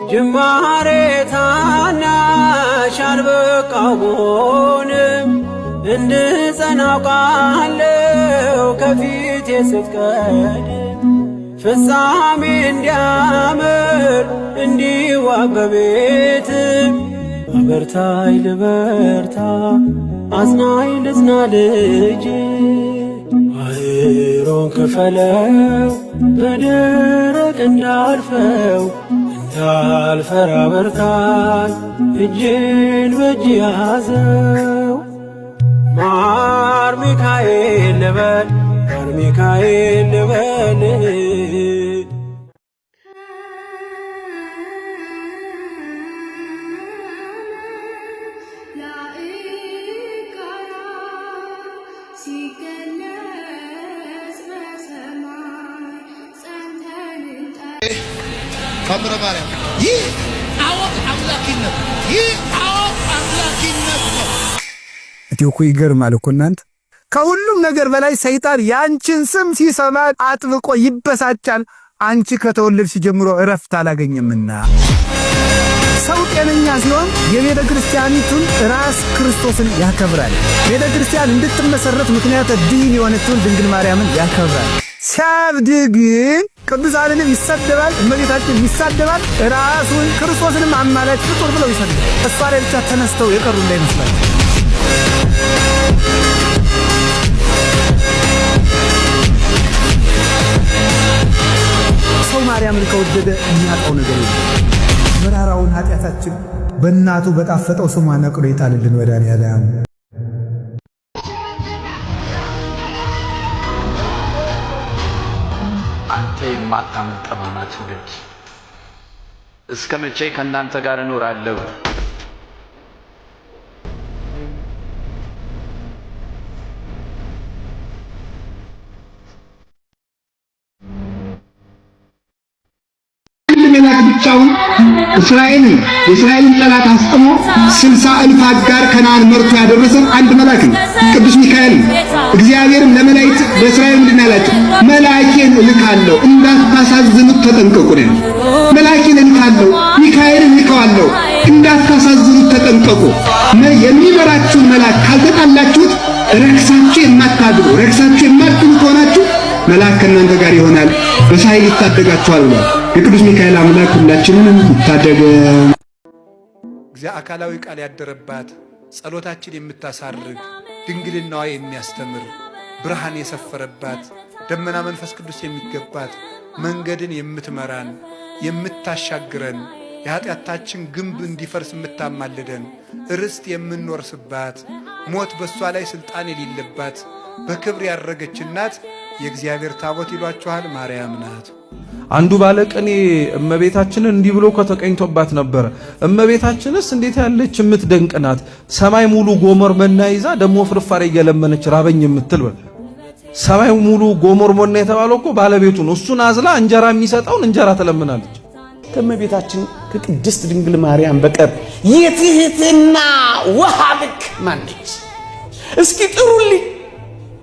ጅማሬ ታናሽ አልበቃሁም እንድጸና አውቃለሁ ከፊቴ ስትቀድም ፍጻሜ እንዲያምር እንዲዋብ በቤት አበርታይ ልበርታ አጽናኝ ልጽና ልጅ ባህሩን ክፈለው በደረቅ እንዳልፈው እንዳልፈራ በርታኝ እጄን በእጅ ያዘው ማር ሚካኤል ልበል ማር ሚካኤል ልበል ታምረ ማርያም ይህ አወቅ አምላኪነት ነው። እኮ ይገርማል እኮ እናንተ ከሁሉም ነገር በላይ ሰይጣን ያንቺን ስም ሲሰማ አጥብቆ ይበሳጫል። አንቺ ከተወለድሽ ጀምሮ እረፍት አላገኘምና ሰው ጤነኛ ሲሆን የቤተ ክርስቲያኒቱን ራስ ክርስቶስን ያከብራል። ቤተ ክርስቲያን እንድትመሰረት ምክንያት ድን የሆነችውን ድንግል ማርያምን ያከብራል። ሲያብድ ግን ቅዱሳንንም ይሳደባል፣ እመቤታችንን ይሳደባል፣ ራሱን ክርስቶስንም አማላጭ ፍጡር ብለው ይሰድባል። እሷ ላይ ብቻ ተነስተው የቀሩ እንዳይመስላል። ሰው ማርያምን ከወደደ የሚያጣው ነገር የለም። መራራውን ኃጢአታችን በእናቱ በጣፈጠው ስሟ ነቅሎ ይጣልልን መድኃኒዓለም። አንተ የማታምን ጠማማ ትውልድ እስከ መቼ ከእናንተ ጋር እኖራለሁ? መልአክ ብቻውን የእስራኤልን ጠላት አስጥሞ 60,000 አጋር ከነዓን መርቶ ያደረሰ አንድ መልአክ ነው፣ ቅዱስ ሚካኤል ነው። እግዚአብሔርም ለመላእክት በእስራኤል ምንድን ያላቸው? መልአኬን እልካለሁ እንዳታሳዝኑት ተጠንቀቁ ነው። መልአኬን እልካለሁ፣ ሚካኤልን እልከዋለሁ እንዳታሳዝኑት ተጠንቀቁ። የሚመራችሁን መልአክ ካልተጣላችሁት ረክሳችሁ የማታድሩ ከሆናችሁ መልአክ ከእናንተ ጋር ይሆናል፣ በኃይል ይታደጋችኋል ብሏል። የቅዱስ ሚካኤል አምላክ ሁላችንንም ይታደገን። እግዚአብሔር አካላዊ ቃል ያደረባት ጸሎታችን የምታሳርግ ድንግልናዋ የሚያስተምር ብርሃን የሰፈረባት ደመና መንፈስ ቅዱስ የሚገባት መንገድን የምትመራን የምታሻግረን የኃጢአታችን ግንብ እንዲፈርስ የምታማልደን ርስት የምንወርስባት ሞት በሷ ላይ ስልጣን የሌለባት በክብር ያረገች እናት የእግዚአብሔር ታቦት ይሏችኋል ማርያም ናት። አንዱ ባለቅኔ እመቤታችንን እንዲህ ብሎ ከተቀኝቶባት ነበር። እመቤታችንስ እንዴት ያለች የምትደንቅ ናት! ሰማይ ሙሉ ጎመር መና ይዛ ደሞ ፍርፋሪ እየለመነች ራበኝ የምትል። ሰማይ ሙሉ ጎመር መና የተባለው እኮ ባለቤቱ ነው። እሱን አዝላ እንጀራ የሚሰጠውን እንጀራ ትለምናለች። ከእመቤታችን ከቅድስት ድንግል ማርያም በቀር የትህትና ውሃ ልክ ማነች? እስኪ ጥሩልኝ።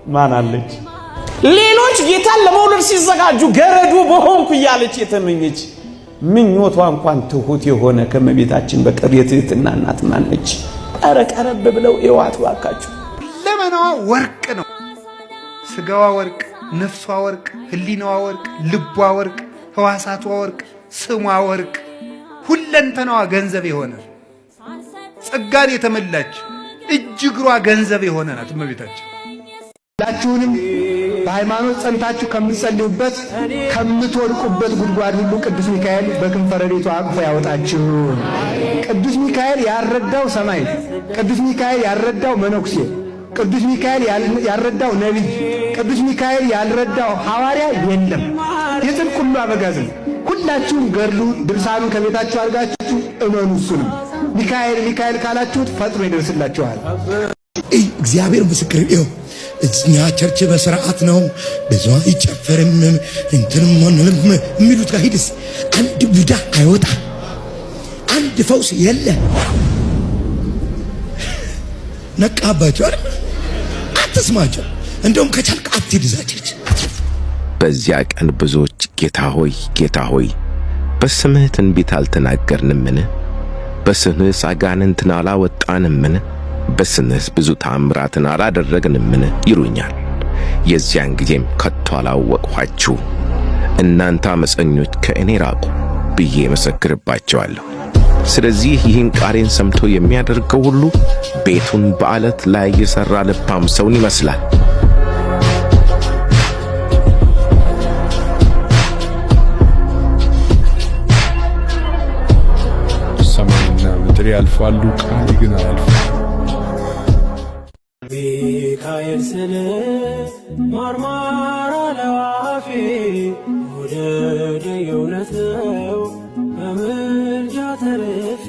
ማን አለች? ሌሎች ጌታን ለመውለድ ሲዘጋጁ ገረዱ በሆንኩ እያለች የተመኘች ምኞቷ እንኳን ትሁት የሆነ ከእመቤታችን በቀር የትህትና እናት ማነች? ቀረብ ብለው እዋት ዋካችሁ። ለመናዋ ወርቅ ነው። ስጋዋ ወርቅ፣ ነፍሷ ወርቅ፣ ህሊናዋ ወርቅ፣ ልቧ ወርቅ፣ ህዋሳቷ ወርቅ፣ ስሟ ወርቅ፣ ሁለንተናዋ ገንዘብ የሆነ ጸጋን የተመላች እጅግሯ ገንዘብ የሆነ ናት እመቤታችን። ሁላችሁንም በሃይማኖት ጸንታችሁ ከምትጸልዩበት ከምትወድቁበት ጉድጓድ ሁሉ ቅዱስ ሚካኤል በክንፈ ረድኤቱ አቅፎ ያወጣችሁ። ቅዱስ ሚካኤል ያረዳው ሰማይ፣ ቅዱስ ሚካኤል ያረዳው መነኩሴ፣ ቅዱስ ሚካኤል ያረዳው ነቢይ፣ ቅዱስ ሚካኤል ያልረዳው ሐዋርያ የለም። የጽድቅ ሁሉ አበጋዝ ነው። ሁላችሁም ገድሉ ድርሳኑን ከቤታችሁ አድርጋችሁ እመኑ። እሱንም ሚካኤል ካላችሁት ፈጥኖ ይደርስላችኋል። እግዚአብሔር ምስክር ነው። እኛ ቸርች በስርዓት ነው ብዙ አይጨፈርም እንትንም ሆነም የሚሉት ጋር ሂድስ አንድ ቡዳ አይወጣ፣ አንድ ፈውስ የለ። ነቃባቸው አይደል? አትስማቸው። እንደውም ከቻልክ አትሂድ እዛ ቸርች። በዚያ ቀን ብዙዎች ጌታ ሆይ በስምህ ትንቢት አልተናገርንምን? በስምህስ አጋንንትን አላወጣንምን? በስምህስ ብዙ ተአምራትን አላደረግንምን? ይሉኛል። የዚያን ጊዜም ከቶ አላወቅኋችሁ፣ እናንተ ዓመፀኞች ከእኔ ራቁ ብዬ መሰክርባቸዋለሁ። ስለዚህ ይህን ቃሌን ሰምቶ የሚያደርገው ሁሉ ቤቱን በዓለት ላይ የሠራ ልባም ሰውን ይመስላል። ሰማይና ምድር ያልፋሉ፣ ቃሌ ግን አያልፍም። ሚካኤል ስል ማርማር አለዋፌ ወደደ የእውነት ነው በምልጃ ተርፌ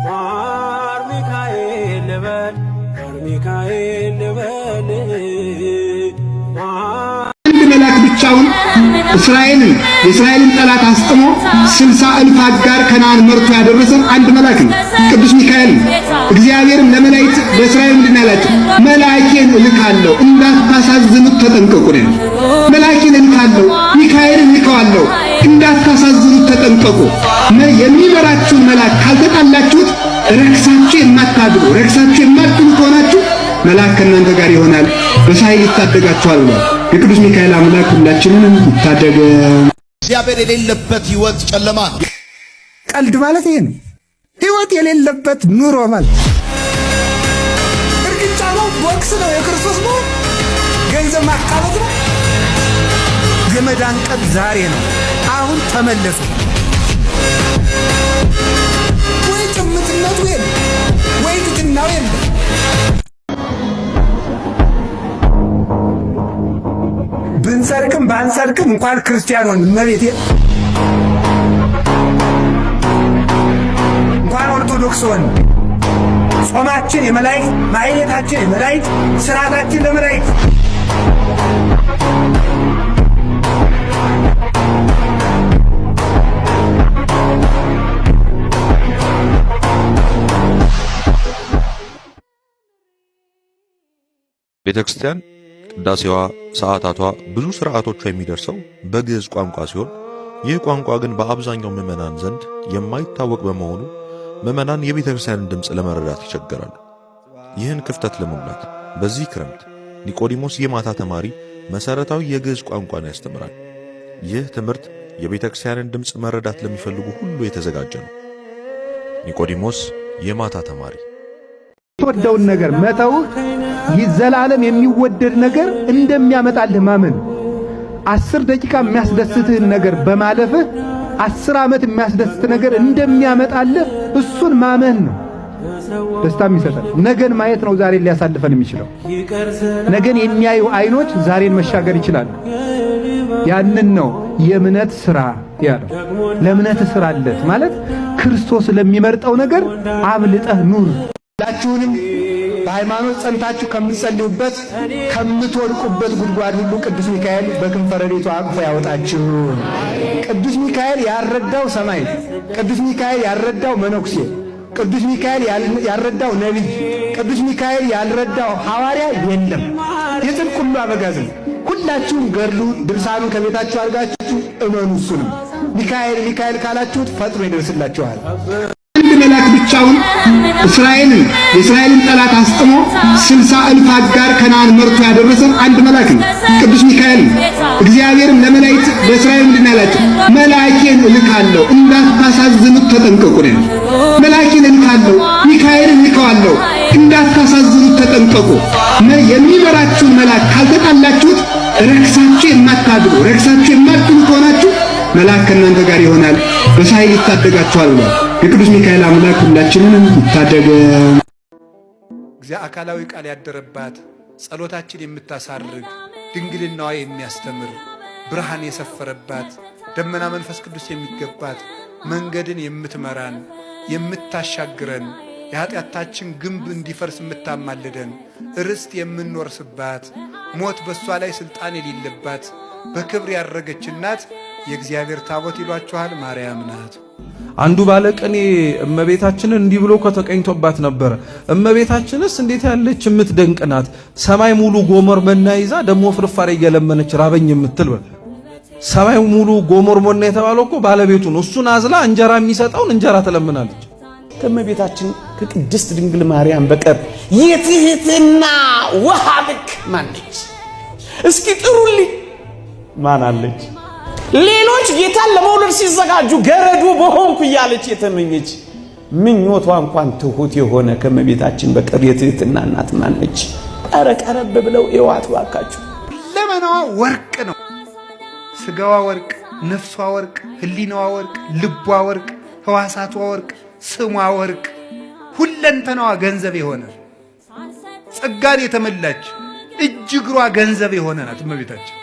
ማር ሚካኤል ልበል ማር ሚካኤል ልበል አንድ መልአክ ብቻውን የእስራኤልን ጠላት አስጥሞ 60,000 አጋር ከነዓን መርቶ ያደረሰ አንድ መልአክ ነው፣ ቅዱስ ሚካኤል ነው። እግዚአብሔርም ለመላእክት በእስራኤል ምንድን ያላቸው? መልአኬን እልካለሁ እንዳታሳዝኑት ተጠንቀቁ ነው። መልአኬን እልካለሁ፣ ሚካኤልን እልከዋለሁ እንዳታሳዝኑት ተጠንቀቁ። የሚመራችሁን መልአክ ካልተጣላችሁት ረክሳችሁ የማታድሩ ረክሳችሁ የማትሉ ከሆናችሁ መልአክ ከእናንተ ጋር ይሆናል፣ በኃይል ይታደጋችኋል ብሏል። የቅዱስ ሚካኤል አምላክ ሁላችንን ይታደገን። እግዚአብሔር የሌለበት ሕይወት ጨለማ። ቀልድ ማለት ይሄ ነው። ሕይወት የሌለበት ኑሮ ማለት እርግጫ ነው፣ ቦክስ ነው፣ የክርስቶስ ነው፣ ገንዘብ ማቃበጥ ነው። የመዳን ቀን ዛሬ ነው። አሁን ተመለሱ። ወይ ጭምትነቱ የለም ወይ ትትናው የለም። ብንሰርቅም ባንሰርቅም እንኳን ክርስቲያን ሆን እመቤቴ እንኳን ኦርቶዶክስ ሆን ጾማችን የመላእክት ማኅሌታችን የመላእክት ሥርዓታችን ለመላእክት ቤተክርስቲያን ቅዳሴዋ፣ ሰዓታቷ፣ ብዙ ሥርዓቶቿ የሚደርሰው በግዕዝ ቋንቋ ሲሆን ይህ ቋንቋ ግን በአብዛኛው ምዕመናን ዘንድ የማይታወቅ በመሆኑ ምዕመናን የቤተክርስቲያንን ድምፅ ለመረዳት ይቸገራሉ። ይህን ክፍተት ለመሙላት በዚህ ክረምት ኒቆዲሞስ የማታ ተማሪ መሠረታዊ የግዕዝ ቋንቋን ያስተምራል። ይህ ትምህርት የቤተክርስቲያንን ድምፅ መረዳት ለሚፈልጉ ሁሉ የተዘጋጀ ነው። ኒቆዲሞስ የማታ ተማሪ የምትወደውን ነገር መተውህ ዘላለም የሚወደድ ነገር እንደሚያመጣልህ ማመን። 10 ደቂቃ የሚያስደስትህን ነገር በማለፍህ 10 ዓመት የሚያስደስት ነገር እንደሚያመጣልህ እሱን ማመን ነው ደስታ የሚሰጠን። ነገን ማየት ነው ዛሬ ሊያሳልፈን የሚችለው። ነገን የሚያዩ አይኖች ዛሬን መሻገር ይችላሉ። ያንን ነው የእምነት ሥራ ያለው። ለእምነት ሥራለት ማለት ክርስቶስ ለሚመርጠው ነገር አብልጠህ ኑር። ሁላችሁንም በሃይማኖት ጸንታችሁ ከምትጸልዩበት ከምትወድቁበት ጉድጓድ ሁሉ ቅዱስ ሚካኤል በክንፈ ረድኤቱ አቅፎ ያወጣችሁ። ቅዱስ ሚካኤል ያልረዳው ሰማይ፣ ቅዱስ ሚካኤል ያልረዳው መነኩሴ፣ ቅዱስ ሚካኤል ያልረዳው ነቢይ፣ ቅዱስ ሚካኤል ያልረዳው ሐዋርያ የለም። የጽድቅ ሁሉ አበጋዝ ነው። ሁላችሁም ገድሉ ድርሳኑን ከቤታችሁ አድርጋችሁ እመኑ። እሱንም ሚካኤል ሚካኤል ካላችሁት ፈጥኖ ይደርስላችኋል። አንድ መልአክ ብቻውን የእስራኤልን ጠላት አስጥሞ 60,000 አጋር ከነዓን መርቶ ያደረሰ አንድ መልአክ ነው፣ ቅዱስ ሚካኤል ነው። እግዚአብሔርም ለመላእክት በእስራኤል ምንድን ያላቸው? መልአኬን እልካለሁ እንዳታሳዝኑት ተጠንቀቁ ነው። መልአኬን እልካለሁ፣ ሚካኤልን እልከዋለሁ እንዳታሳዝኑት ተጠንቀቁ። የሚመራችሁን መልአክ ካልተጣላችሁት ረክሳችሁ የማታድሩ ረክሳችሁ የማትሉ ከሆናችሁ መልአክ ከእናንተ ጋር ይሆናል፣ በኃይል ይታደጋችኋል ብሏል። የቅዱስ ሚካኤል አምላክ ሁላችንን ይታደገን። እግዚአብሔር አካላዊ ቃል ያደረባት ጸሎታችን የምታሳርግ ድንግልናዋ የሚያስተምር ብርሃን የሰፈረባት ደመና መንፈስ ቅዱስ የሚገባት መንገድን የምትመራን የምታሻግረን የኃጢአታችን ግንብ እንዲፈርስ የምታማልደን ርስት የምንወርስባት ሞት በእሷ ላይ ሥልጣን የሌለባት በክብር ያረገች እናት የእግዚአብሔር ታቦት ይሏችኋል ማርያም ናት። አንዱ ባለቅኔ እመቤታችንን እንዲህ ብሎ ከተቀኝቶባት ነበር። እመቤታችንስ እንዴት ያለች የምትደንቅ ናት! ሰማይ ሙሉ ጎመር መና ይዛ ደሞ ፍርፋሪ እየለመነች ራበኝ የምትል። ሰማይ ሙሉ ጎሞርሞና የተባለው እኮ ባለቤቱ ነው። እሱን አዝላ እንጀራ የሚሰጠውን እንጀራ ትለምናለች። ከእመቤታችን ከቅድስት ድንግል ማርያም በቀር የትህትና ውሃ ልክ ማነች? እስኪ ጥሩልኝ። ማን አለች? ሌሎች ጌታን ለመውለድ ሲዘጋጁ ገረዱ በሆንኩ እያለች የተመኘች ምኞቷ እንኳን ትሁት የሆነ ከእመቤታችን በቀር የትህትና እናት ማነች? ቀረብ ብለው እዋት ባካችሁ። ለመናዋ ወርቅ ነው። ስጋዋ ወርቅ፣ ነፍሷ ወርቅ፣ ህሊናዋ ወርቅ፣ ልቧ ወርቅ፣ ህዋሳቷ ወርቅ፣ ስሟ ወርቅ፣ ሁለንተናዋ ገንዘብ የሆነ ጸጋን የተመላች እጅ እግሯ ገንዘብ የሆነ ናት እመቤታችን።